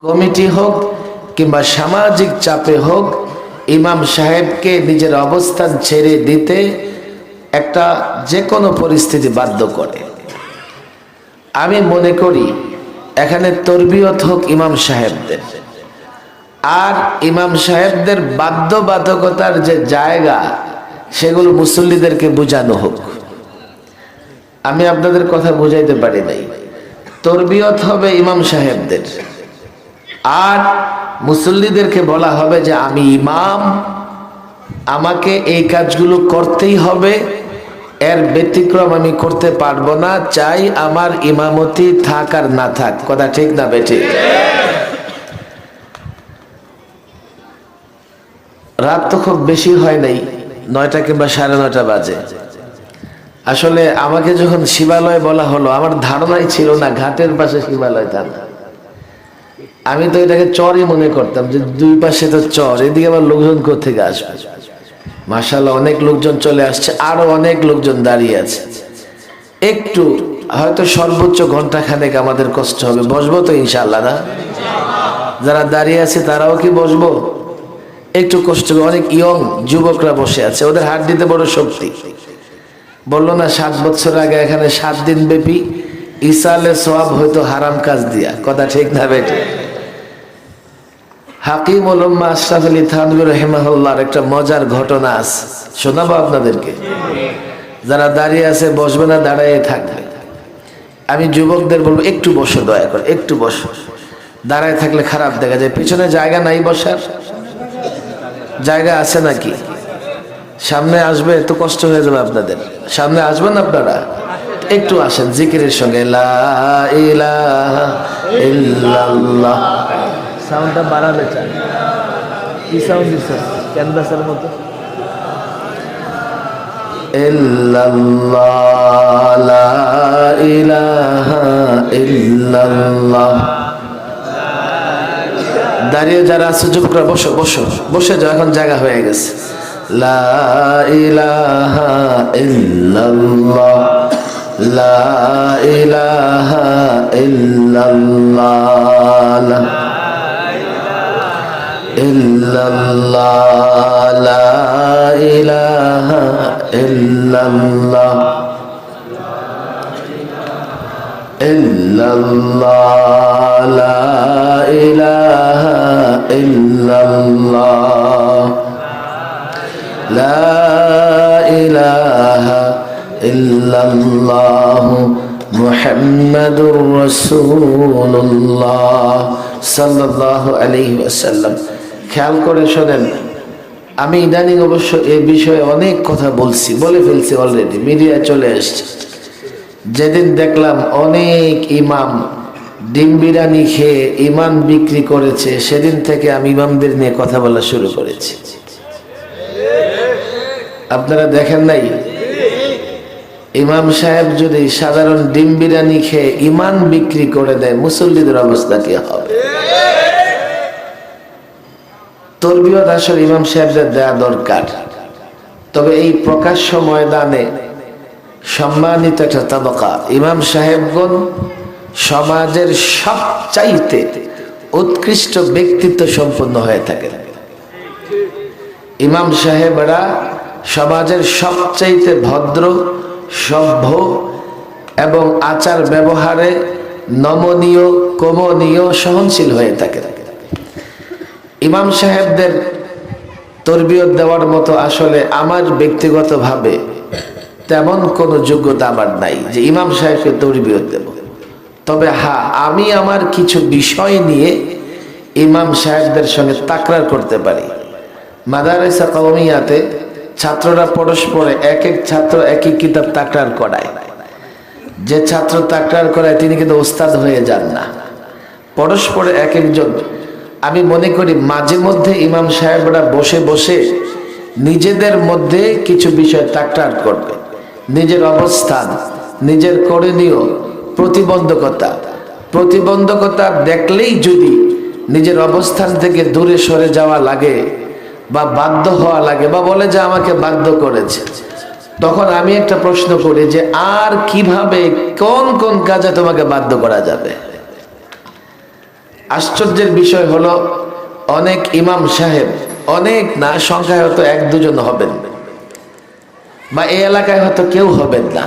Committee হোক কিংবা সামাজিক চাপে হোক, ইমাম সাহেবকে নিজের অবস্থান ছেড়ে দিতে একটা যে কোনো পরিস্থিতি বাধ্য করে। আমি মনে করি এখানে তরবিয়ত হোক ইমাম সাহেবদের, আর ইমাম সাহেবদের বাধ্যবাধকতার যে জায়গা সেগুলো মুসল্লিদেরকে বোঝানো হোক। আমি আপনাদের কথা বুঝাইতে পারি নাই। তরবিয়ত হবে ইমাম সাহেবদের, আর মুসল্লিদেরকে বলা হবে যে আমি ইমাম, আমাকে এই কাজগুলো করতেই হবে, এর ব্যতিক্রম আমি করতে পারবো না, চাই আমার ইমামতি থাক আর না থাক। কথা ঠিক না বেঠি? রাত তো খুব বেশি হয় নাই, 9টা কিংবা 9:30 বাজে। আসলে আমাকে যখন শিবালয় বলা হলো, আমার ধারণাই ছিল না ঘাটের পাশে শিবালয় থানা। আমি তো এটাকে চরই মনে করতাম, যে দুই পাশে তো চর, এদিকে আবার লোকজন কোথেকে আসবে। মাশাআল্লাহ অনেক লোকজন চলে আসছে, আরো অনেক লোকজন দাঁড়িয়ে আছে। একটু হয়তো সর্বোচ্চ ঘন্টাখানেক আমাদের কষ্ট হবে, বসবো তো ইনশাআল্লাহ না? যারা দাঁড়িয়ে আছে তারাও কি বসবো? একটু কষ্ট হবে। অনেক ইয়ং যুবকরা বসে আছে, ওদের হাত দিতে বড় শক্তি। বললো না 7 বছর আগে এখানে 7 দিন ব্যাপী ইসালে সওয়াব হয়তো হারাম কাজ দিয়া। কথা ঠিক না বেটি? হাকিম উলামা আশরাফ আলী থানভী রাহিমাহুল্লাহর একটা মজার ঘটনা আছে, শোনাবো আপনাদেরকে। যারা দাঁড়িয়ে আছে বসবে না, দাঁড়ায় থাকবে। আমি যুবকদের বলবো একটু বসো, দয়া করে একটু বসো। দাঁড়ায় থাকলে খারাপ দেখা যায়। পিছনে জায়গা নাই বসার? জায়গা আছে নাকি? সামনে আসবে তো কষ্ট হয়ে যাবে আপনাদের। সামনে আসবেন আপনারা, একটু আসেন জিকিরের সঙ্গে। লা ইলাহা ইল্লাল্লাহ। সাউন্ডটা বাড়ালে চান? কি সাউন্ড দিচ্ছে? ক্যানভাসের মতো। ইল্লাল্লাহ, লা ইলাহা ইল্লাল্লাহ। দাঁড়িয়ে যারা আছে যুবকরা বসো, বসো, বসে যাও, এখন জায়গা হয়ে গেছে। লা ইলাহা ইল্লাল্লাহ, লা ইলাহা ইল্লাল্লাহ, ইল্লাল্লাহ, লা ইলাহা ইল্লাল্লাহ, ইল্লাল্লাহ, লা ইলাহা ইল্লাল্লাহ, লা ইলাহা ইল্লাল্লাহ, মুহাম্মাদুর রাসূলুল্লাহ সাল্লাল্লাহু আলাইহি ওয়াসাল্লাম। খেয়াল করে শোনেন, আমি ইদানিং অবশ্য এই বিষয়ে অনেক কথা বলে ফেলছি অলরেডি, মিডিয়ায় চলে এসছে। যেদিন দেখলাম অনেক ইমাম ডিম বিরিয়ানি খেয়ে ইমান বিক্রি করেছে, সেদিন থেকে আমি ইমামদের নিয়ে কথা বলা শুরু করেছি। আপনারা দেখেন নাই? ইমাম সাহেব যদি সাধারণ ডিম বিরিয়ানি খেয়ে ইমান বিক্রি করে দেয়, মুসল্লিদের অবস্থা কি হবে? তরবিয়ত আসলে ইমাম সাহেবদের দেয়া দরকার। তবে এই প্রকাশ্য ময়দানে সম্মানিত একটা তাবাকা, ইমাম সাহেবগণ সমাজের সবচাইতে উৎকৃষ্ট ব্যক্তিত্ব সম্পন্ন হয়ে থাকেন। ইমাম সাহেবরা সমাজের সবচাইতে ভদ্র, সভ্য এবং আচার ব্যবহারে নমনীয়, কমনীয়, সহনশীল হয়ে থাকেন। ইমাম সাহেবদের তরবিয়ত দেওয়ার মতো আসলে আমার ব্যক্তিগতভাবে তেমন কোনো যোগ্যতা আমার নাই যে ইমাম সাহেবকে তরবিয়ত দেব। তবে হ্যাঁ, আমি আমার কিছু বিষয় নিয়ে ইমাম সাহেবদের সঙ্গে তাকরার করতে পারি। মাদারেসা কওমিয়াতে ছাত্ররা পরস্পরে এক এক ছাত্র এক এক কিতাব তাকরার করায়। যে ছাত্র তাকরার করায় তিনি কিন্তু ওস্তাদ হয়ে যান না, পরস্পরে এক একজন। আমি মনে করি মাঝে মধ্যে ইমাম সাহেবরা বসে বসে নিজেদের মধ্যে কিছু বিষয় তাকরার করবে। নিজের অবস্থান, নিজের করণীয়, প্রতিবন্ধকতা দেখলেই যদি নিজের অবস্থান থেকে দূরে সরে যাওয়া লাগে বা বাধ্য হওয়া লাগে, বা বলে যে আমাকে বাধ্য করেছে, তখন আমি একটা প্রশ্ন করি যে আর কিভাবে, কোন কোন কাজে তোমাকে বাধ্য করা যাবে? আশ্চর্যের বিষয় হলো অনেক ইমাম সাহেব, অনেক না, সংখ্যায় হয়তো এক দুজন হবেন বা এই এলাকায় হয়তো কেউ হবেন না,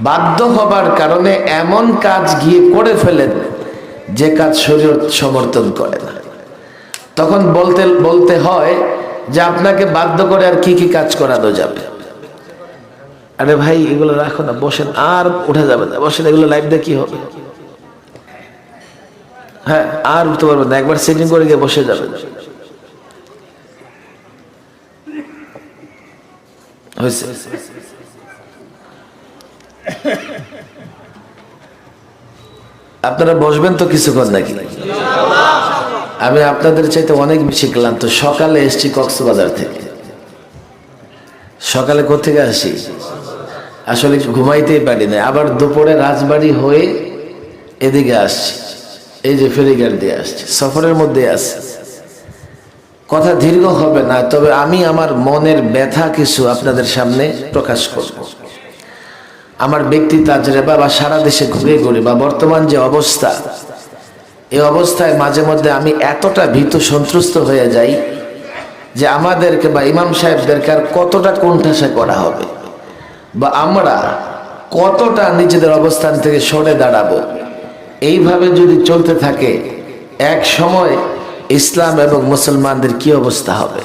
বাধ্য হবার কারণে এমন কাজ গিয়ে করে ফেলেন যে কাজ শরীয়ত সমর্থন করে না। তখন বলতে হয় যে আপনাকে বাধ্য করে আর কি কি কাজ করানো যাবে। আরে ভাই এগুলো রাখো না, বসেন, আর উঠা যাবে না, বসেন, এগুলো লাইভ দিয়ে কি হবে? হ্যাঁ, আর উঠতে পারবেন না, একবার সেটিং করে গিয়ে বসে যাবেন। হয়েছে? আপনারা বসবেন তো কিছুক্ষণ নাকি? আমি আপনাদের চাইতে অনেক বেশি ক্লান্ত। সকালে এসছি কক্সবাজার থেকে। সকালে কোথেকে আসি? আসলে ঘুমাইতেই পারি না, আবার দুপুরে রাজবাড়ি হয়ে এদিকে আসছি, এই যে ফেরিঘাট দিয়ে আসছি, সফরের মধ্যে আসছি। কথা দীর্ঘ হবে না, তবে আমি আমার মনের ব্যথা কিছু আপনাদের সামনে প্রকাশ করব। আমার ব্যক্তি তাজরেবা বা সারা দেশে ঘুরে ঘুরে বা বর্তমান যে অবস্থা, এই অবস্থায় মাঝে মধ্যে আমি এতটা ভীত সন্ত্রস্ত হয়ে যাই যে আমাদেরকে বা ইমাম সাহেবদেরকে আর কতটা কোণঠাসা করা হবে বা আমরা কতটা নিজেদের অবস্থান থেকে সরে দাঁড়াবো। এইভাবে যদি চলতে থাকে এক সময় ইসলাম এবং মুসলমানদের কি অবস্থা হবে।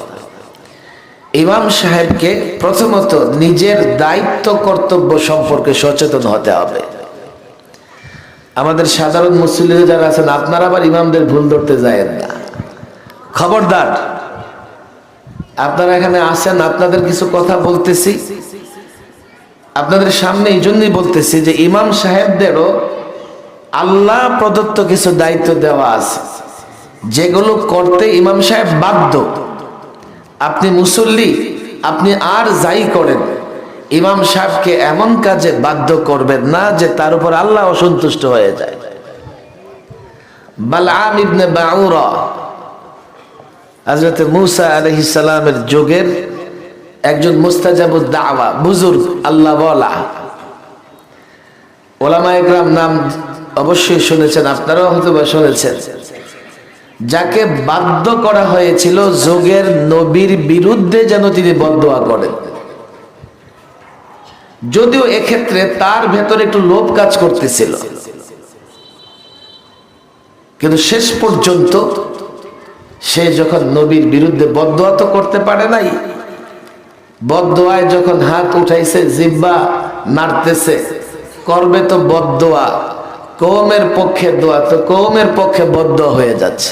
ইমাম সাহেবকে প্রথমত নিজের দায়িত্ব কর্তব্য সম্পর্কে সচেতন হতে হবে। আমাদের সাধারণ মুসল্লিরা যারা আছেন, আপনারা আবার ইমামদের ভুল ধরতে যায়েন না, খবরদার। আপনারা এখানে আসেন, আপনাদের কিছু কথা বলতেছি আপনাদের সামনে, এই জন্যই বলতেছি যে ইমাম সাহেবদেরও আল্লাহ প্রদত্ত কিছু দায়িত্ব দেওয়া আছে, যেগুলো করতে ইমাম সাহেব বাধ্য। আপনি মুসল্লি, আপনি আর যাই করেন, ইমাম সাহেবকে এমন কাজে বাধ্য করবেন না যে তার উপর আল্লাহ অসন্তুষ্ট হয়ে যায়। বালআম ইবনে বাউরা হযরত মুসা আলাইহিস সালামের যুগের একজন মুস্তাজাবুদ দাওয়া বুজুর্গ, আল্লাহ ওয়ালা, ওলামায়ে কেরাম নাম অবশ্যই শুনেছেন, আপনারাও হয়তো বা শুনেছেন, যাকে বাধ্য করা হয়েছিল যুগের নবীর বিরুদ্ধে যেন তিনি বদদোয়া করেন। যদিও এক্ষেত্রে তার ভেতরে একটু লোভ কাজ করতেছিল, কিন্তু শেষ পর্যন্ত সে যখন নবীর বিরুদ্ধে বদদোয়া তো করতে পারে নাই, বদদোয়ায় যখন হাত উঠাইছে, জিহ্বা নাড়তেছে, করবে তো বদদোয়া, কওমের পক্ষে দোয়া, তো কওমের পক্ষে বদদোয়া হয়ে যাচ্ছে।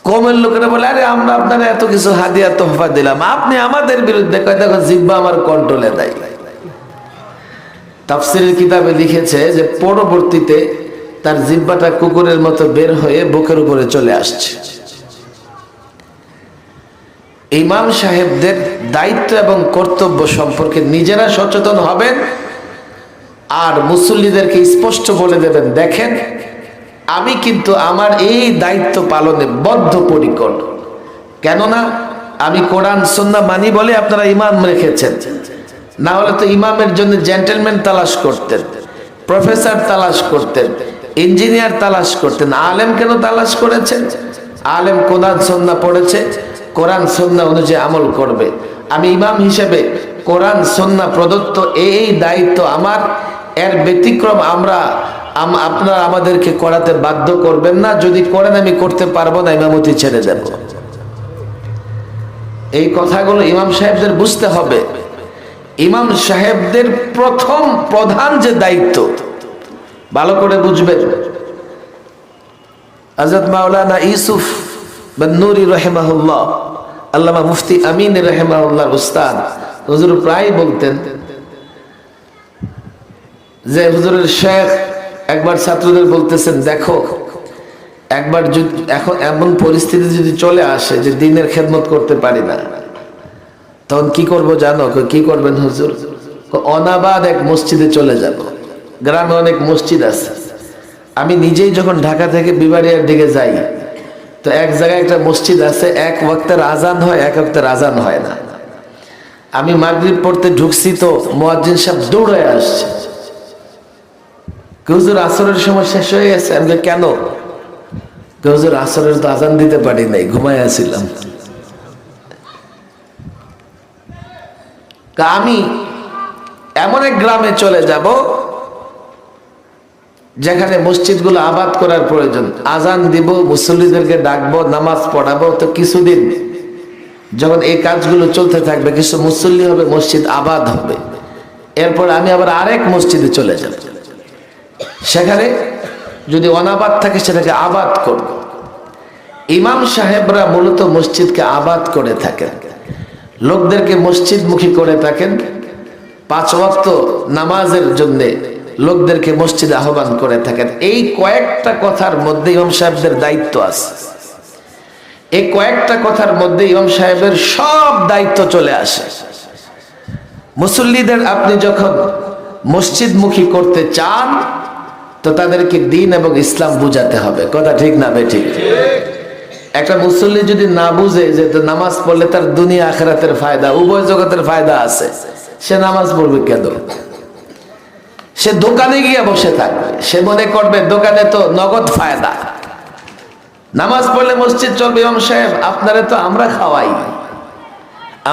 কওমের লোকেরা বলে, আরে আমরা আপনারা এত কিছু হাদিয়া তোহফা দিলাম, আপনি আমাদের বিরুদ্ধে কয়, দেখো জিহ্বা আমার কন্ট্রোলে নাই। তাফসীরের কিতাবে লিখেছে যে পরবর্তীতে তার জিহ্বাটা কুকুরের মতো বের হয়ে বুকের উপরে চলে আসছে। ইমাম সাহেবদের দায়িত্ব এবং কর্তব্য সম্পর্কে নিজেরা সচেতন হবেন আর মুসল্লিদেরকে স্পষ্ট বলে দেবেন, দেখেন আমি কিন্তু আমার এই দায়িত্ব পালনে বদ্ধপরিকর। কেননা আমি কোরআন সুন্নাহ মানি বলে আপনারা ইমাম রেখেছেন, না হলে তো ইমামের জন্য জেন্টলম্যান তালাশ করতেন, প্রফেসর তালাশ করতেন, ইঞ্জিনিয়ার তালাশ করতেন। আলেম কেন তালাশ করেছেন? আলেম কোরআন সুন্নাহ পড়েছে, কোরআন সুন্নাহ অনুযায়ী আমল করবে। আমি ইমাম হিসেবে কোরআন সুন্নাহ প্রদত্ত এই দায়িত্ব আমার, এর ব্যতিক্রম আপনারা আমাদেরকে করাতে বাধ্য করবেন না। যদি করেন আমি করতে পারবো না, ইমামতি ছেড়ে দেব। এই কথাগুলো ইমাম সাহেবদের বুঝতে হবে। ইমাম সাহেবদের প্রধান যে দায়িত্ব ভালো করে বুঝবেন। হযরত মাওলানা ইউসুফ বিন নূরি রাহিমাহুল্লাহ, আল্লামা মুফতি আমিন রাহিমাহুল্লাহ উস্তাদ হুজুর প্রায় বলতেন যে হুজুরের শেখ একবার ছাত্রদের বলতেছেন, দেখো একবার যদি এখন এমন পরিস্থিতি যদি চলে আসে যে দ্বীনের খেদমত করতে পারি না, তখন কি করব জানো? কি করবেন হুজুর? অনাবাদ এক মসজিদে চলে যাব। গ্রামে অনেক মসজিদ আছে, আমি নিজেই যখন ঢাকা থেকে বিবাড়িয়ার দিকে যাই তো এক জায়গায় একটা মসজিদ আছে, এক ওয়াক্তের আজান হয়, এক ওয়াক্তের আজান হয় না। আমি মাগরিব পড়তে ঢুকছি তো মুয়াজ্জিন সাহেব দৌড়ে আসছে, হুজুর আসরের সময় শেষ হয়ে গেছে। আমি কেন? হুজুর আসরের তো আজান দিতে পারি নাই, ঘুমায় আসছিলাম। আমি এমন এক গ্রামে চলে যাব যেখানে মসজিদগুলো আবাদ করার প্রয়োজন। আজান দিব, মুসল্লিদেরকে ডাকবো, নামাজ পড়াবো। তো কিছুদিন যখন এই কাজগুলো চলতে থাকবে, কিছু মুসল্লি হবে, মসজিদ আবাদ হবে। এরপর আমি আবার আরেক মসজিদে চলে যাব, সেখানে যদি অনাবাদ থাকে সেটাকে আবাদ করব। ইমাম সাহেবরা মূলত মসজিদকে আবাদ করে থাকেন, লোকদেরকে মসজিদমুখী করে থাকেন। 5 ওয়াক্ত নামাজের জন্য লোকদেরকে মসজিদে আহ্বান করে থাকেন। এই কয়েকটা কথার মধ্যে ইমাম সাহেবদের দায়িত্ব আছে। এই কয়েকটা কথার মধ্যে ইমাম সাহেবের সব দায়িত্ব চলে আসে। মুসল্লিদের আপনি যখন মসজিদমুখী করতে চান, তো তাদেরকে দ্বীন এবং ইসলাম বুঝাতে হবে। কথা ঠিক না বেঠিক? একটা মুসল্লি যদি না বুঝে যে নামাজ পড়লে তার দুনিয়া আখিরাতের ফায়দা, উভয় জগতের ফায়দা আছে, সে নামাজ পড়বে কেন? সে দোকানে গিয়ে বসে থাকবে, সে মনে করবে দোকানে তো নগদ ফায়দা। নামাজ পড়লে মসজিদ চলবে। ইমাম সাহেব, আপনারে তো আমরা খাওয়াই,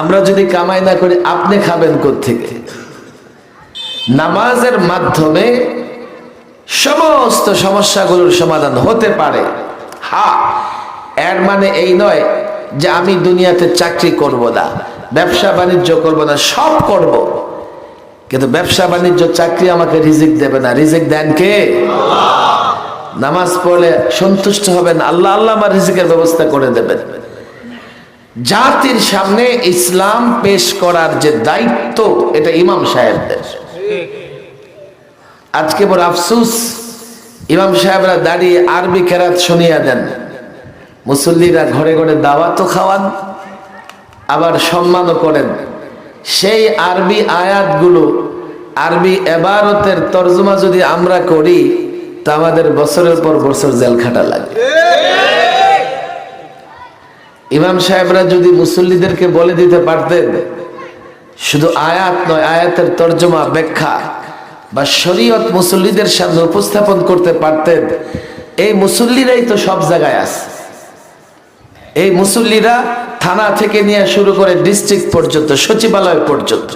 আমরা যদি কামাই না করি আপনি খাবেন কোত্থেকে? নামাজের মাধ্যমে সমস্ত সমস্যাগুলোর সমাধান হতে পারে। হ্যাঁ, এর মানে এই নয় যে আমি দুনিয়াতে চাকরি করব না, ব্যবসা বাণিজ্য করব না, সব করব, কিন্তু ব্যবসা বাণিজ্য চাকরি আমাকে রিজিক দেবে না। রিজিক দেন কে? আল্লাহ। নামাজ পড়লে সন্তুষ্ট হবেন আল্লাহ, আল্লাহ আমার রিজিকের ব্যবস্থা করে দেবেন। জাতির সামনে ইসলাম পেশ করার যে দায়িত্ব, এটা ইমাম সাহেবদের। আজকে বড় আফসোস, ইমাম সাহেবরা দাঁড়িয়ে আরবি কেরাত শুনিয়ে দেন, মুসল্লিরা ঘরে ঘরে দাওয়াতও খাওয়ান, আবার সম্মানও করেন। সেই আরবি আয়াতগুলো, আরবি এবারতের তর্জমা যদি আমরা করি, তা আমাদের বছরের পর বছর জেল খাটা লাগে। ইমাম সাহেবরা যদি মুসল্লিদেরকে বলে দিতে পারতেন, শুধু আয়াত নয়, আয়াতের তর্জমা, ব্যাখ্যা বা শরীয়ত মুসল্লিদের সামনে উপস্থাপন করতে পারতেন, এই মুসল্লিরাই তো সব জায়গায় আছে। এই মুসল্লিরা থানা থেকে নিয়ে শুরু করে ডিস্ট্রিক্ট পর্যন্ত, সচিবালয় পর্যন্ত,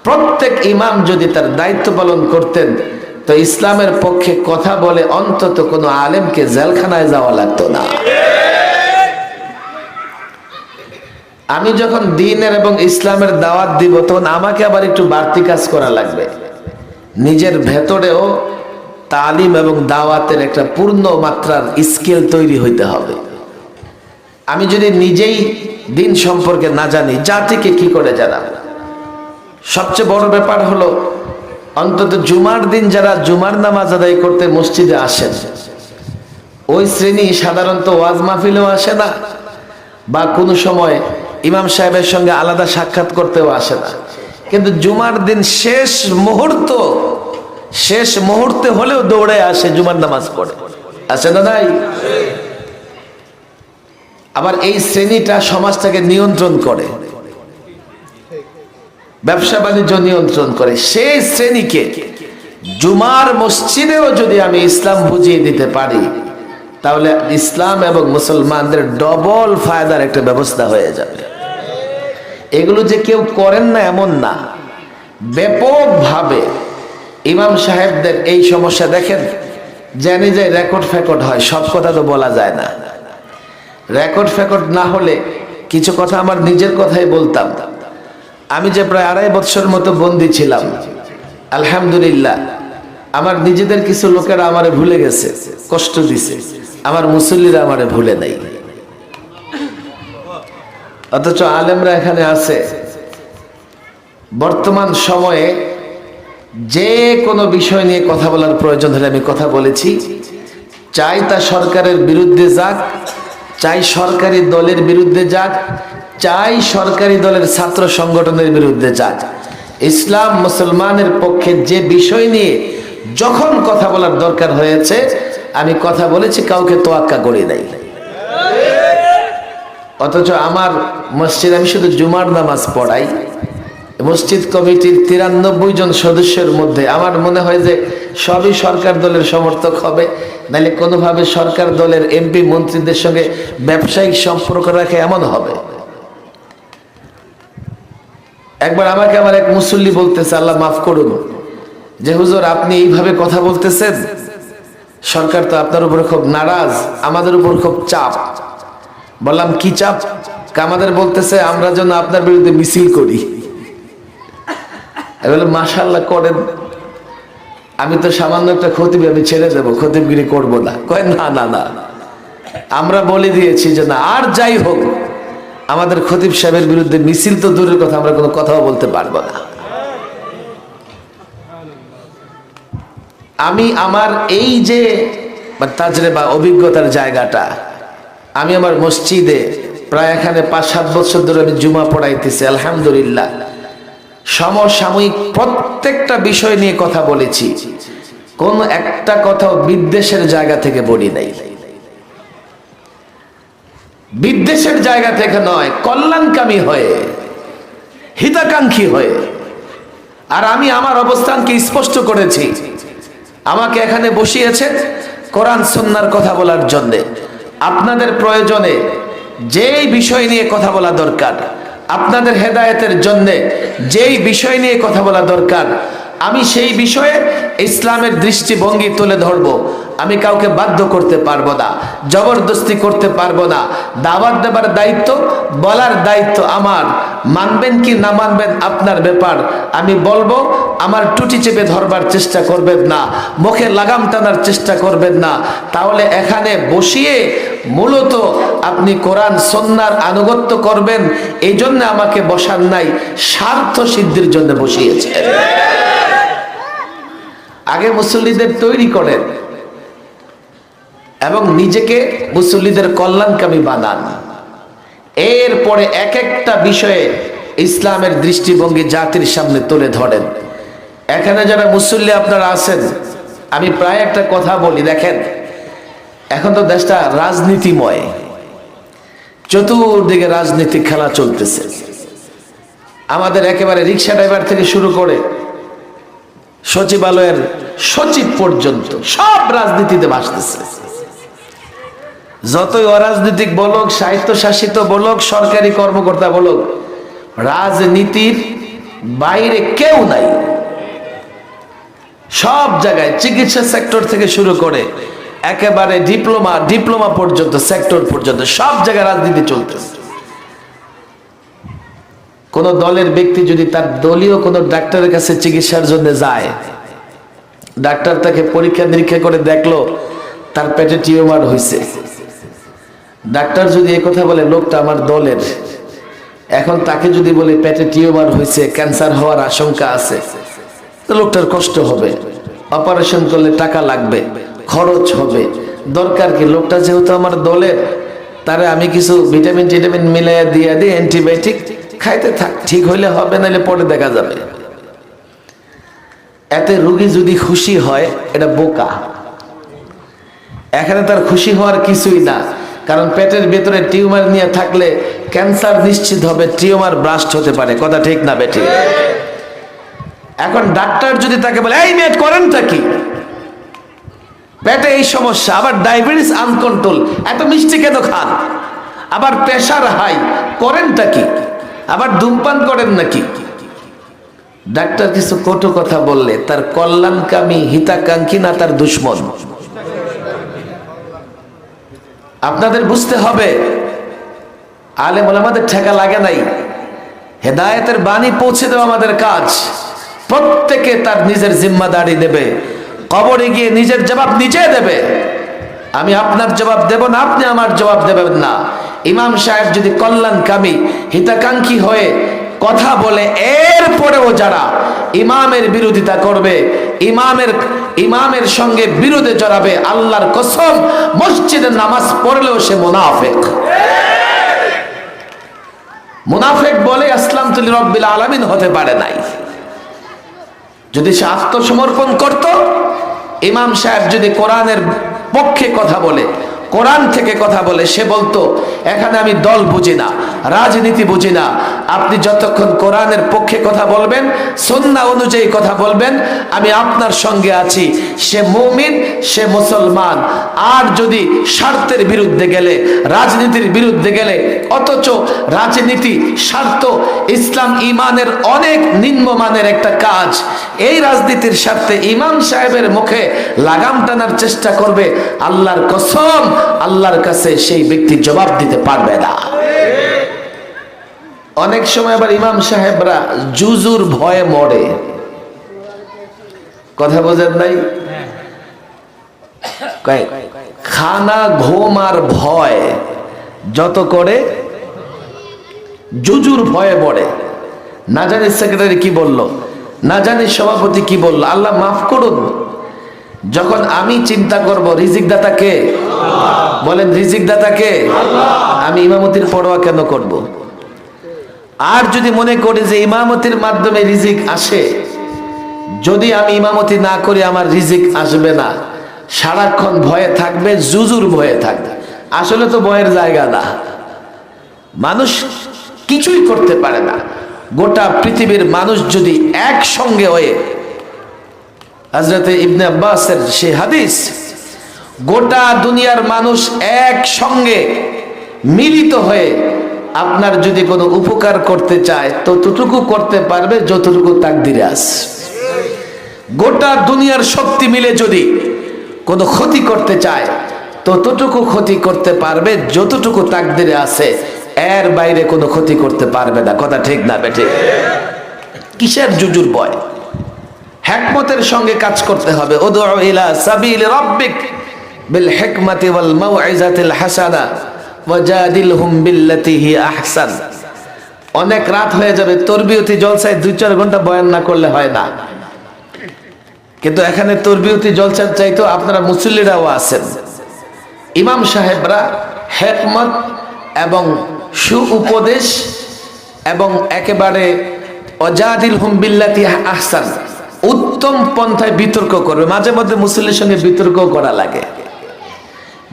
প্রত্যেক ইমাম যদি তার দায়িত্ব পালন করতেন, তো ইসলামের পক্ষে কথা বলে অন্তত কোনো আলেমকে জেলখানায় যাওয়া লাগতো না। আমি যখন দ্বীনের এবং ইসলামের দাওয়াত দিব, তখন আমাকে আবার একটু বাড়তি কাজ করা লাগবে। নিজের ভেতরেও তালিম এবং দাওয়াতের একটা পূর্ণ মাত্রার স্কিল তৈরি হইতে হবে। আমি যদি নিজেই দিন সম্পর্কে না জানি, জাতিকে কি করে জানাবো? সবচেয়ে বড় ব্যাপার হলো, অন্তত জুমার দিন যারা জুমার নামাজ আদায় করতে মসজিদে আসেন, ওই শ্রেণী সাধারণত ওয়াজ মাহফিলেও আসে না, বা কোনো সময় ইমাম সাহেবের সঙ্গে আলাদা সাক্ষাৎ করতেও আসে না। কিন্তু জুমার দিন শেষ মুহূর্তে হলেও দৌড়ে আসে, জুমার নামাজ পড়ে। আসে না? নাই? আবার এই শ্রেণীটা সমাজটাকে নিয়ন্ত্রণ করে, ব্যবসা বাণিজ্য নিয়ন্ত্রণ করে। সেই শ্রেণীকে জুমার মসজিদেও যদি আমি ইসলাম বুঝিয়ে দিতে পারি, তাহলে ইসলাম এবং মুসলমানদের ডবল ফায়দার একটা ব্যবস্থা হয়ে যাবে। এগুলো যে কেউ করেন না এমন না, ব্যাপকভাবে ইমাম সাহেবদের এই সমস্যা দেখেন। জানি যে রেকর্ড ফেকর্ড হয়, সব কথা তো বলা যায় না। রেকর্ড ফেকর্ড না হলে কিছু কথা আমার নিজের কথাই বলতাম। আমি যে প্রায় 2.5 বছর মতো বন্দী ছিলাম, আলহামদুলিল্লাহ আমার নিজেদের কিছু লোকেরা আমারে ভুলে গেছে, কষ্ট দিছে, আমার মুসল্লিরা আমারে ভুলে নাই। অথচ আলেমরা এখানে আছে। বর্তমান সময়ে যে কোনো বিষয় নিয়ে কথা বলার প্রয়োজন হলে আমি কথা বলেছি, চাই তা সরকারের বিরুদ্ধে যাক, চাই সরকারি দলের বিরুদ্ধে যাক, চাই সরকারি দলের ছাত্র সংগঠনের বিরুদ্ধে যাক, ইসলাম মুসলমানের পক্ষে যে বিষয় নিয়ে যখন কথা বলার দরকার হয়েছে আমি কথা বলেছি, কাউকে তোয়াক্কা করি নাই। অথচ আমার মসজিদে আমি শুধু জুমার নামাজ পড়াই, মসজিদ কমিটির 93 জন সদস্যের মধ্যে আমার মনে হয় যে সবই সরকার দলের সমর্থক হবে, নাহলে কোনোভাবে সরকার দলের এমপি মন্ত্রীদের সঙ্গে ব্যবসায়িক সম্পর্ক রাখে এমন হবে। একবার আমাকে আমার এক মুসল্লি বলতেছে, আল্লাহ মাফ করুন, যে হুজুর আপনি এইভাবে কথা বলতেছেন, সরকার তো আপনার উপরে খুব নারাজ, আমাদের উপর খুব চাপ। বললাম কি চাপ? আমাদের বলতেছে আমরা যেন আপনার বিরুদ্ধে মিছিল করি। আমি বললাম মাশাআল্লাহ করেন, আমি তো সামান্য একটা খতিব, আমি ছেড়ে দেবো, খতিবগিরি করবো না। কয় না না না, আমরা বলে দিয়েছি যে না, আর যাই হোক আমাদের খতিব সাহেবের বিরুদ্ধে মিছিল তো দূরের কথা, আমরা কোনো কথাও বলতে পারবো না। আমি আমার এই যে তাজরিবা অভিজ্ঞতার জায়গাটা, আমি আমার মসজিদে প্রায় এখানে 5-7 বছর ধরে আমি জুমা পড়াইতেছি, আলহামদুলিল্লাহ সমসাময়িক প্রত্যেকটা বিষয় নিয়ে কথা বলেছি, কোন একটা কথাও বিদ্বেষের জায়গা থেকে বলি নাই। বিদ্বেষের জায়গা থেকে নয়, কল্যাণকামী হয়ে, হিতাকাঙ্ক্ষী হয়ে। আর আমি আমার অবস্থানকে স্পষ্ট করেছি। আমাকে এখানে বসিয়েছে কোরআন সুন্নাহর কথা বলার জন্য। আপনাদের প্রয়োজনে যেই বিষয় নিয়ে কথা বলা দরকার, আপনাদের হেদায়েতের জন্য যেই বিষয় নিয়ে কথা বলা দরকার, আমি সেই বিষয়ে ইসলামের দৃষ্টিভঙ্গি তুলে ধরব। আমি কাউকে বাধ্য করতে পারবো না, জবরদস্তি করতে পারবো না। দাওয়াত দেবার দায়িত্ব, বলার দায়িত্ব আমার। মানবেন কি না মানবেন আপনার ব্যাপার। আমি বলবো, আমার টুটি চেপে ধরবার চেষ্টা করবেন না, মুখে লাগাম টানার চেষ্টা করবেন না। তাহলে এখানে বসিয়ে মূলত আপনি কোরআন সুন্নাহর আনুগত্য করবেন, এই জন্য আমাকে বসান নাই, স্বার্থ সিদ্ধির জন্য বসিয়েছেন। আগে মুসল্লিদের তৈরি করেন এবং নিজেকে মুসল্লিদের কল্যাণকামী বানান। এরপরে এক একটা বিষয়ে ইসলামের দৃষ্টিভঙ্গি জাতির সামনে তুলে ধরেন। এখানে যারা মুসল্লি আপনারা আছেন, আমি প্রায় একটা কথা বলি, দেখেন এখন তো দেশটা রাজনীতিময়, চতুর্দিকে রাজনীতিক খেলা চলতেছে। আমাদের একেবারে রিক্সা ড্রাইভার থেকে শুরু করে সচিবালয়ের সচিব পর্যন্ত সব রাজনীতিতে ভাসতেছে। যতই অরাজনৈতিক বলুক, স্বায়ত্তশাসিত বলুক, সরকারি কর্মকর্তা বলুক, রাজনীতির বাইরে কেউ নাই। সব জায়গায় চিকিৎসা সেক্টর থেকে শুরু করে একেবারে ডিপ্লোমা পর্যন্ত, সেক্টর পর্যন্ত সব জায়গায় রাজনীতি চলতেছে। কোন দলের ব্যক্তি যদি তার দলীয় কোন ডাক্তারের কাছে চিকিৎসার জন্য যায়, ডাক্তার তাকে পরীক্ষা নিরীক্ষা করে দেখলো তার পেটে টিউমার হয়েছে, ডাক্তার যদি এই কথা বলে লোকটা আমার দলের, এখন তাকে যদি বলে পেটে টিউমার হয়েছে, ক্যান্সার হওয়ার আশঙ্কা আছে, তো লোকটার কষ্ট হবে, অপারেশন করলে টাকা লাগবে, খরচ হবে, দরকার কি লোকটা যেহেতু আমার দলের, তারে আমি কিছু ভিটামিন টিটামিন মিলাইয়া দিয়ে দিই, অ্যান্টিবায়োটিক খাইতে থাক, ঠিক হইলে হবে, নাহলে পরে দেখা যাবে। এতে রোগী যদি খুশি হয়, এটা বোকা। এখানে তার খুশি হওয়ার কিছুই না, কারণ পেটের ভেতরে টিউমার নিয়ে থাকলে ক্যান্সার নিশ্চিত হবে, টিউমার ব্রাস্ট হতে পারে। কথা ঠিক না বেঠিক? এখন ডাক্তার যদি তাকে বলে এই মেয়ে করেনটা কি, পেটে এই সমস্যা, আবার ডায়াবেটিস আনকন্ট্রোল, এত মিষ্টি কেন খান, আবার প্রেশার হাই, করেনটা কি, আবার ধূমপান করেন নাকি, ডাক্তার কিছু কটু কথা বললে তার কল্যাণকামী হিতাকাঙ্ক্ষী না তার দুশ্মন? আপনাদের বুঝতে হবে, আলেম ওলামাদের ঠেকা লাগে নাই, হেদায়েতের বাণী পৌঁছে দেওয়া আমাদের কাজ। প্রত্যেকে তার নিজের জিম্মাদারি নেবে, কবরে গিয়ে নিজের জবাব নিজে দেবে। আমি আপনার জবাব দেব না, আপনি আমার জবাব দেবেন না। ইমাম সাহেব যদি কল্যাণকামী হিতাকাঙ্ক্ষী হয়ে কথা বলে, এরপরেও যারা ইমামের বিরোধিতা করবে, ইমামের সঙ্গে বিরোধে জড়াবে, আল্লাহর কসম মসজিদে নামাজ পড়লেও সে মুনাফিক। মুনাফিক বলে আসলামতু লিরাব্বিল আলামিন হতে পারে নাই। যদি সে আত্মসমর্পণ করত, ইমাম সাহেব যদি কোরআনের পক্ষে কথা বলে, কোরআন থেকে কথা বলে, সে বলতো এখানে আমি দল বুঝি না, রাজনীতি বুঝি না। আপনি যতক্ষণ কোরআনের পক্ষে কথা বলবেন, সুন্নাহ অনুযায়ী কথা বলবেন, আমি আপনার সঙ্গে আছি। সে মুমিন, সে মুসলমান। আর যদি স্বার্থের বিরুদ্ধে গেলে, রাজনীতির বিরুদ্ধে গেলে, অথচ রাজনীতি স্বার্থ ইসলাম ইমানের অনেক নিম্নমানের একটা কাজ, এই রাজনীতির স্বার্থে ইমাম সাহেবের মুখে লাগাম টানার চেষ্টা করবে, আল্লাহর কসম আল্লাহর কাছে সেই ব্যক্তি জবাব দিতে পারবে না। অনেক সময় আবার ইমাম সাহেবরা জুজুর ভয়ে মরে। কথা বোঝেন নাই? খানা ঘুম আর ভয় যত করে জুজুর ভয়ে মরে। না জানি সেক্রেটারি কি বলল, না জানি সভাপতি কি বলল, আল্লাহ মাফ করুন। যখন আমি চিন্তা করব রিজিক দাতা কে, বলেন রিজিক দাতা কে, আমি ইমামতির পরোয়া কেন করব? আর যদি মনে করি যে ইমামতির মাধ্যমে রিজিক আসে, যদি আমি ইমামতি না করি আমার রিজিক আসবে না, সারাক্ষণ ভয়ে থাকবে, জুজুর ভয়ে থাকবে। আসলে তো ভয়ের জায়গা না, মানুষ কিছুই করতে পারে না। গোটা পৃথিবীর মানুষ যদি একসঙ্গে হয়ে, হযরতে ইবনে আব্বাসের সেই হাদিস, গোটা দুনিয়ার মানুষ একসঙ্গে মিলিত হয়ে আপনার যদি কোনো উপকার করতে চায় ততটুকু করতে পারবে যতটুকু তাকদিরে আছে। গোটা দুনিয়ার শক্তি মিলে যদি কোনো ক্ষতি করতে চায় ততটুকু ক্ষতি করতে পারবে যতটুকু তাকদিরে আছে, এর বাইরে কোনো ক্ষতি করতে পারবে না। কথা ঠিক না বেঠিক? কিসের জুজুর ভয়? হিকমতের সঙ্গে কাজ করতে হবে। উদউ ইলা সাবিল রাব্বিক বিল হিকমাতি ওয়াল মাউইজাতিল হাসানা ওয়াজাদিলহুম বিল্লাতি হি আহসান। অনেক রাত হয়ে যাবে, তরবিয়তি জলসায় 2-4 ঘন্টা বয়ান না করলে হয় না। কিন্তু এখানে তরবিয়তি জলসার চাইতো আপনারা মুসল্লিরাও আছেন। ইমাম সাহেবরা হিকমত এবং সুউপদেশ এবং একেবারে ওয়াজাদিলহুম বিল্লাতি আহসান, উত্তম পন্থায় বিতর্ক করবে। মাঝে মধ্যে মুসল্লির সঙ্গে বিতর্ক করা লাগে।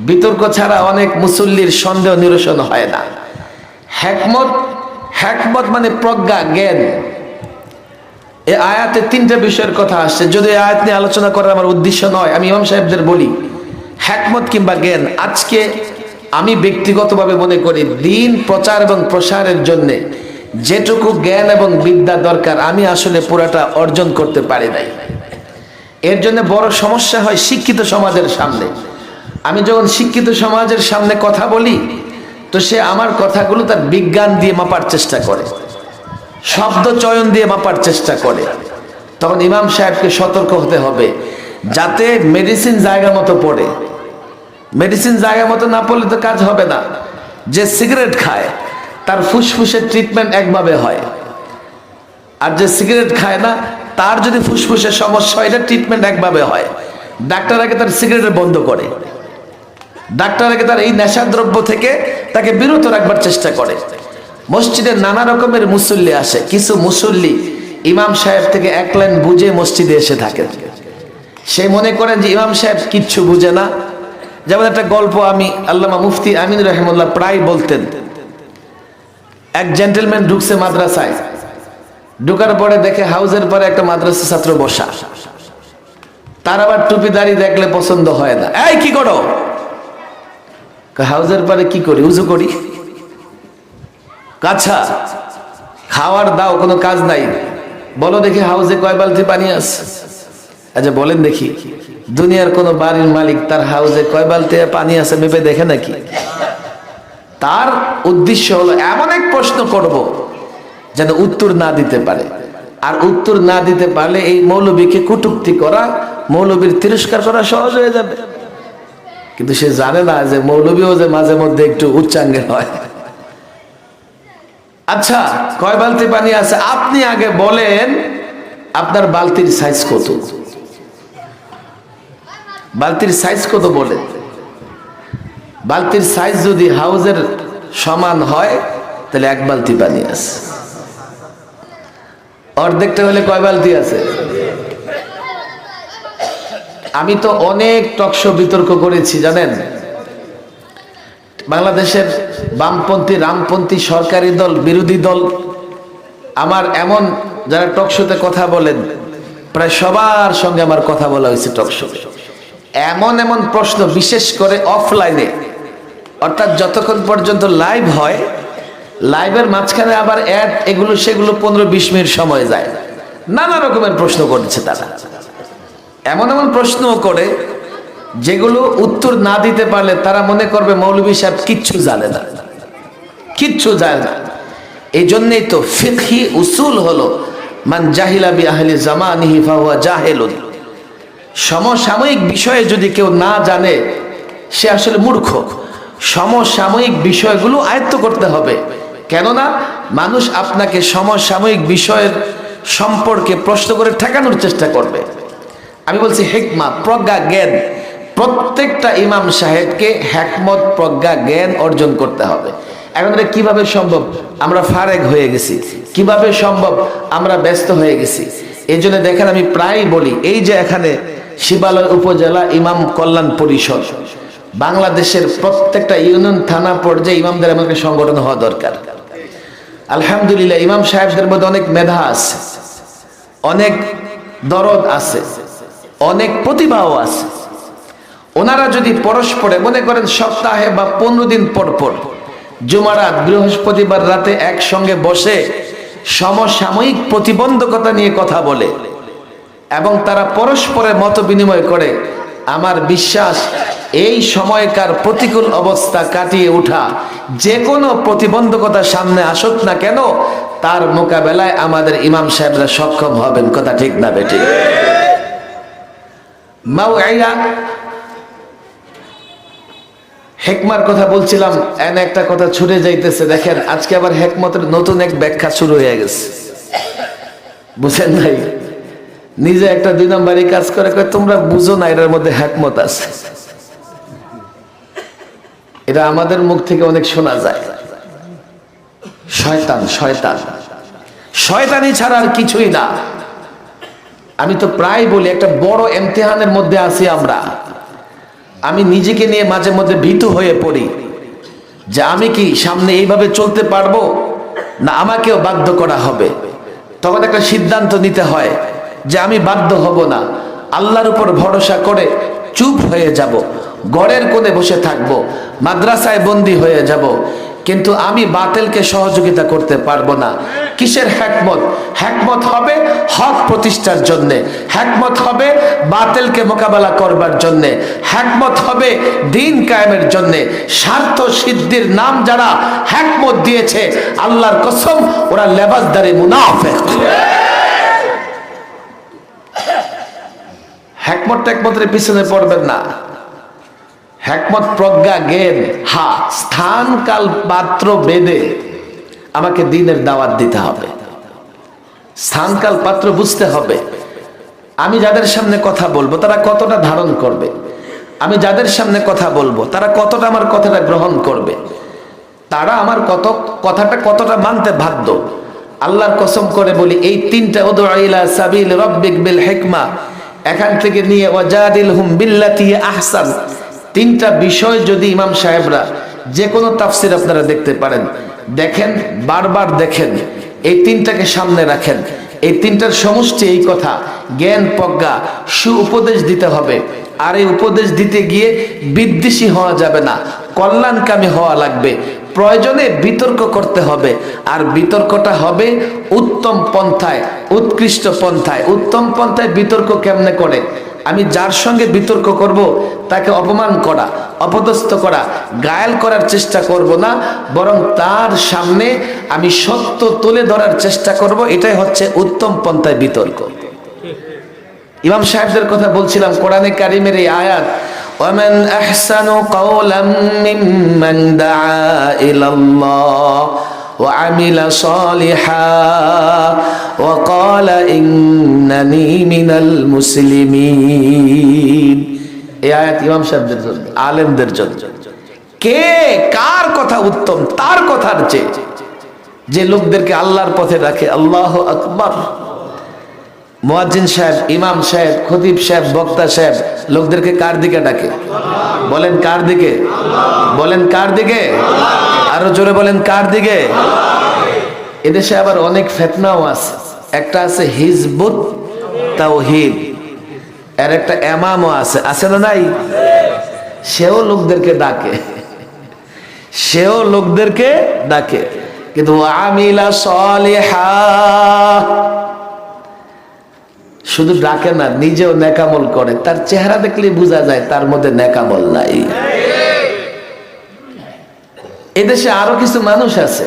বিতর্ক ছাড়া অনেক মুসল্লির সন্দেহ নিরসন হয় না। হিকমত, হিকমত মানে প্রজ্ঞা, জ্ঞান। এই আয়াতে 3টা বিষয়ের কথা আসছে। যদি এই আয়াত নিয়ে আলোচনা করার আমার উদ্দেশ্য নয়, আমি ইমাম সাহেবদের বলি হিকমত কিংবা জ্ঞান। আজকে আমি ব্যক্তিগতভাবে মনে করি দ্বীন প্রচার এবং প্রসারের জন্য যেটুকু জ্ঞান এবং বিদ্যা দরকার আমি আসলে পুরাটা অর্জন করতে পারি নাই। এর জন্য বড় সমস্যা হয় শিক্ষিত সমাজের সামনে। আমি যখন শিক্ষিত সমাজের সামনে কথা বলি তো সে আমার কথাগুলো তার বিজ্ঞান দিয়ে মাপার চেষ্টা করে, শব্দ চয়ন দিয়ে মাপার চেষ্টা করে। তখন ইমাম সাহেবকে সতর্ক হতে হবে যাতে মেডিসিন জায়গা মতো পড়ে। মেডিসিন জায়গা মতো না পড়লে তো কাজ হবে না। যে সিগারেট খায় তার ফুসফুসের ট্রিটমেন্ট একভাবে হয়, আর যে সিগারেট খায় না তার যদি ফুসফুসের সমস্যা হয় এটা ট্রিটমেন্ট একভাবে হয়। ডাক্তার আগে তার সিগারেট বন্ধ করে, ডাক্তার আগে তার এই নেশাদ্রব্য থেকে তাকে বিরত রাখবার চেষ্টা করে। মসজিদে নানা রকমের মুসল্লি আসে, কিছু মুসল্লি ইমাম সাহেব থেকে 1 লাইন বুঝে মসজিদে এসে থাকে। সে মনে করেন যে ইমাম সাহেব কিচ্ছু বুঝে না। যেমন একটা গল্প আমি আল্লামা মুফতি আমিন রহিমাহুল্লাহ প্রায় বলতেন। এক জেন্টলম্যান ঢুকছে মাদ্রাসায়, ঢুকার পরে দেখে হাউজের পরে একটা মাদ্রাসা ছাত্র বসা। তার আবার টুপি দাড়ি দেখলে পছন্দ হয় না। এই কি করো? হাউজের পরে কি করি? উজু করি। কাছা খাওয়ার দাও, কোনো কাজ নাই। বলো দেখি হাউজে কয় বালতি পানি আছে? আচ্ছা বলেন দেখি, দুনিয়ার কোন বাড়ির মালিক তার হাউজে কয় বালতি পানি আছে মেপে দেখে নাকি? তার উদ্দেশ্য হলো এমন এক প্রশ্ন করব যেন উত্তর না দিতে পারে। আর উত্তর না দিতে পারলে এই মৌলবীকে কটূক্তি করা, মৌলবীর তিরস্কার করা সহজ হয়ে যাবে। কিন্তু সে জানে না যে মৌলবীও যে মাঝে মধ্যে একটু উচ্চাঙ্গের হয়। আচ্ছা কয় বালতি পানি আছে? আপনি আগে বলেন আপনার বালতির সাইজ কত? বালতির সাইজ কত বলেন। বালতির সাইজ যদি হাউজের সমান হয় তাহলে 1 বালতি পানি আছে। অর্ধেকটা হলে কয় বালতি আছে? আমি তো অনেক টকশো বিতর্ক করেছি জানেন। বাংলাদেশের বামপন্থী রামপন্থী সরকারি দল বিরোধী দল আমার এমন যারা টকশোতে কথা বলেন প্রায় সবার সঙ্গে আমার কথা বলা হয়েছে টকশোতে। এমন এমন প্রশ্ন, বিশেষ করে অফলাইনে, অর্থাৎ যতক্ষণ পর্যন্ত লাইভ হয়, লাইভের মাঝখানে আবার অ্যাড এগুলো সেগুলো 15-20 মিনিট সময় যায়, নানা রকমের প্রশ্ন করেছে তারা। এমন এমন প্রশ্ন করে যেগুলো উত্তর না দিতে পারলে তারা মনে করবে মৌলভী সাহেব কিচ্ছু জানে না, কিচ্ছু জানে না। এই জন্যই তো ফিকহি উসুল হলো মান জাহিলা বি আহলি জামানিহি ফাহুয়া জাহিলুন। সমসাময়িক বিষয়ে যদি কেউ না জানে সে আসলে মূর্খ। সমসাময়িক বিষয়গুলো আয়ত্ত করতে হবে, কেননা মানুষ আপনাকে সমসাময়িক বিষয়ের সম্পর্কে প্রশ্ন করে ঠেকানোর চেষ্টা করবে। আমি বলছি হিকমা, প্রজ্ঞা, জ্ঞান। প্রত্যেকটা ইমাম সাহেবকে হিকমত, প্রজ্ঞা, জ্ঞান অর্জন করতে হবে। এখন এটা কিভাবে সম্ভব? আমরা ফারেক হয়ে গেছি। কিভাবে সম্ভব? আমরা ব্যস্ত হয়ে গেছি। এই জন্য দেখেন, আমি প্রায় বলি, এই যে এখানে শিবালয় উপজেলা ইমাম কল্যাণ পরিষদ, বাংলাদেশের প্রত্যেকটা ইউনিয়ন থানা পর্যায়ে ইমামদের এমন একটা সংগঠন হওয়া দরকার। আলহামদুলিল্লাহ, ইমাম সাহেবদের মধ্যে অনেক মেধা আছে, অনেক দরদ আছে, অনেক প্রতিভাও আছে। ওনারা যদি পরস্পরে মনে করেন সপ্তাহে বা 15 দিন পর পর জুমারাত, বৃহস্পতিবার রাতে একসঙ্গে বসে সমসাময়িক প্রতিবন্ধকতা নিয়ে কথা বলে এবং তারা পরস্পরে মত বিনিময় করে, আমার বিশ্বাস এই সময়কার প্রতিকূল অবস্থা কাটিয়ে ওঠা, যে কোনো প্রতিবন্ধকতা সামনে আসুক না কেন, তার মোকাবেলায় আমাদের ইমাম সাহেবরা সক্ষম হবেন। কথা ঠিক না বেঠিক? মাওইয়া হিকমার কথা বলছিলাম, এনে একটা কথা ছুটে যাইতেছে। দেখেন, আজকে আবার হিকমতের নতুন এক ব্যাখ্যা শুরু হয়ে গেছে, বুঝেন নাই? নিজে একটা 2 নম্বরই কাজ করে, তোমরা বুঝো না এটার মধ্যে হিকমত আছে। এটা আমাদের মুখ থেকে অনেক শোনা যায়। শয়তান, শয়তান, শয়তানি ছাড়া আর কিছুই না। আমি তো প্রায় বলি, একটা বড় ইমতিহানের মধ্যে আছি আমরা। আমি নিজেকে নিয়ে মাঝে মধ্যে ভীতু হয়ে পড়ি যে আমি কি সামনে এইভাবে চলতে পারবো, না আমাকেও বাধ্য করা হবে। তখন একটা সিদ্ধান্ত নিতে হয় যে আমি বাধ্য হব না, আল্লাহর উপর ভরসা করে চুপ হয়ে যাব, ঘরের কোণে বসে থাকবো, মাদ্রাসায় বন্দী হয়ে যাব, কিন্তু আমি বাতিলকে সহযোগিতা করতে পারবো না। কিসের হিকমত? হিকমত হবে হক প্রতিষ্ঠার জন্য, হিকমত হবে বাতিলকে মোকাবেলা করবার জন্য, হিকমত হবে দ্বীন কায়েমের জন্য। স্বার্থ সিদ্ধির নাম যারা হিকমত দিয়েছে, আল্লাহর কসম ওরা লেবাসদারি মুনাফিক। হিকমত টেকমতের পিছনে পড়বেন না। হিকমত, প্রজ্ঞা, জ্ঞান, স্থান কাল পাত্র বেদে আমাকে দ্বীনের দাওয়াত দিতে হবে। স্থান কাল পাত্র বুঝতে হবে। আমি যাদের সামনে কথা বলবো তারা কতটা ধারণ করবে, আমি যাদের সামনে কথা বলবো তারা কতটা আমার কথাটা গ্রহণ করবে, তারা আমার কথাটা কতটা মানতে বাধ্য। আল্লাহর কসম করে বলি, এই 3টা উদউ ইলা সাবিল রাব্বিক বিল হিকমা, এখান থেকে নিয়ে ওয়াজাদিলহুম বিল্লাতি আহসান, 3টা বিষয় যদি ইমাম সাহেবরা, যে কোনো তাফসির আপনারা দেখতে পারেন, দেখেন, বারবার দেখেন, এই 3টাকে সামনে রাখেন। এই 3টার সমষ্টি এই কথা, জ্ঞান, প্রজ্ঞা, সু উপদেশ দিতে হবে। আর এই উপদেশ দিতে গিয়ে বিদ্বেষী হওয়া যাবে না, কল্যাণকামী হওয়া লাগবে। প্রয়োজনে বিতর্ক করতে হবে, আর বিতর্কটা হবে উত্তম পন্থায়, উৎকৃষ্ট পন্থায়। উত্তম পন্থায় বিতর্ক কেমনে করে? আমি যার সঙ্গে বিতর্ক করব তাকে অপমান করা, অপদস্থ করা, গায়াল করার চেষ্টা করব না, বরং তার সামনে আমি সত্য তুলে ধরার চেষ্টা করব। এটাই হচ্ছে উত্তম পন্থায় বিতর্ক। ইমাম সাহেবদের কথা বলছিলাম, কোরআনে কারিমের এই আয়াত, ওয়ামান আহসানু কাওলাম মিম্মান দাআ ইলাল্লাহ ওয়া আমিলা সালিহা ওয়া ক্বালা ইন্নানী মিনাল মুসলিমিন। এই আয়াত ইমাম সাহেবদের জন্য, আলেমদের জন্য। কে কার কথা উত্তম? তার কথার চেয়ে যে লোকদেরকে আল্লাহর পথে রাখে। আল্লাহু আকবার। মুয়াজ্জিন সাহেব, ইমাম সাহেব, খতিব সাহেব, বক্তা সাহেব লোকদেরকে কার দিকে ডাকে? বলেন কার দিকে? বলেন কার দিকে? আরো জোরে বলেন কার দিকে? এদেশে আবার অনেক ফিতনাও আছে। একটা আছে হিজবুত তাওহীদ, আর একটা ইমামও আছে, আছে না নাই? সেও লোকদেরকে ডাকে, সেও লোকদেরকে ডাকে, কিন্তু আমিলা সলিহা শুধু ডাকে না, নিজেও নেকামল করে। তার চেহারা দেখলেই বোঝা যায় তার মধ্যে নেকামল নাই। এদেশে আরো কিছু মানুষ আছে,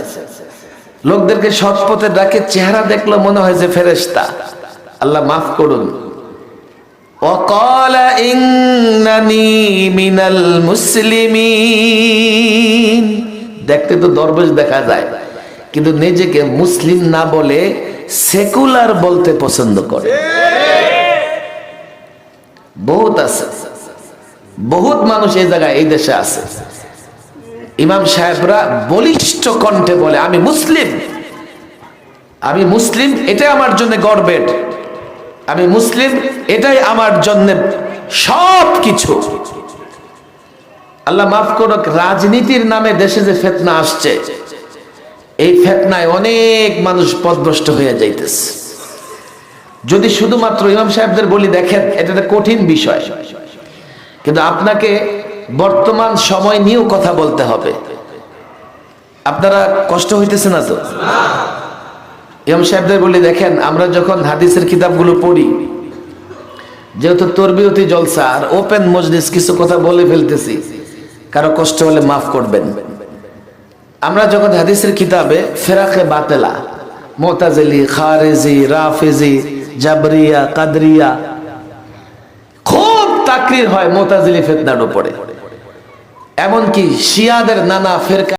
লোকদেরকে সৎ পথে ডাকে, চেহারা দেখলে মনে হয় যে ফেরেশতা। আল্লাহ মাফ করুন। ওয়াকালা ইন্নানি মিনাল মুসলিমিন, দেখতে তো দরবেশ দেখা যায়, কিন্তু নিজেকে মুসলিম না বলে সেকুলার বলতে পছন্দ করে। বহুত আছে, বহুত মানুষ এই জায়গায় এই দেশে আছে। ইমাম সাহেবরা বলিষ্ঠ কণ্ঠে বলে আমি মুসলিম, আমি মুসলিম, এটাই আমার জন্য গর্বের, আমি মুসলিম, এটাই আমার জন্য সব কিছু। আল্লাহ মাফ করুক, রাজনীতির নামে দেশে যে ফিতনা আসছে, এই ফিতনায় অনেক মানুষ পথভ্রষ্ট হয়ে যাইতেছে। যদি শুধুমাত্র ইমাম সাহেবদের বলি দেখেন, এটা একটা কঠিন বিষয়, কিন্তু আপনাকে বর্তমান সময় নিয়েও কথা বলতে হবে। আপনারা কষ্ট হইতেছে না তো? ইমাম সাহেবদের বলি দেখেন, আমরা যখন হাদিসের কিতাবগুলো পড়ি, যেহেতু তরবিয়তি জলসা আর ওপেন মজলিস, কিছু কথা বলে ফেলতেছি, কারো কষ্ট হলে মাফ করবেন। আমরা যখন হাদিসের কিতাবে ফেরাকে বাতেলা, মুতাজিলি, খারিজি, রাফিজি, জাবরিয়া, কাদরিয়া, খুব তাকরীর হয় মুতাজিলি ফিতনার উপরে। এমনকি শিয়াদের নানা ফিরকা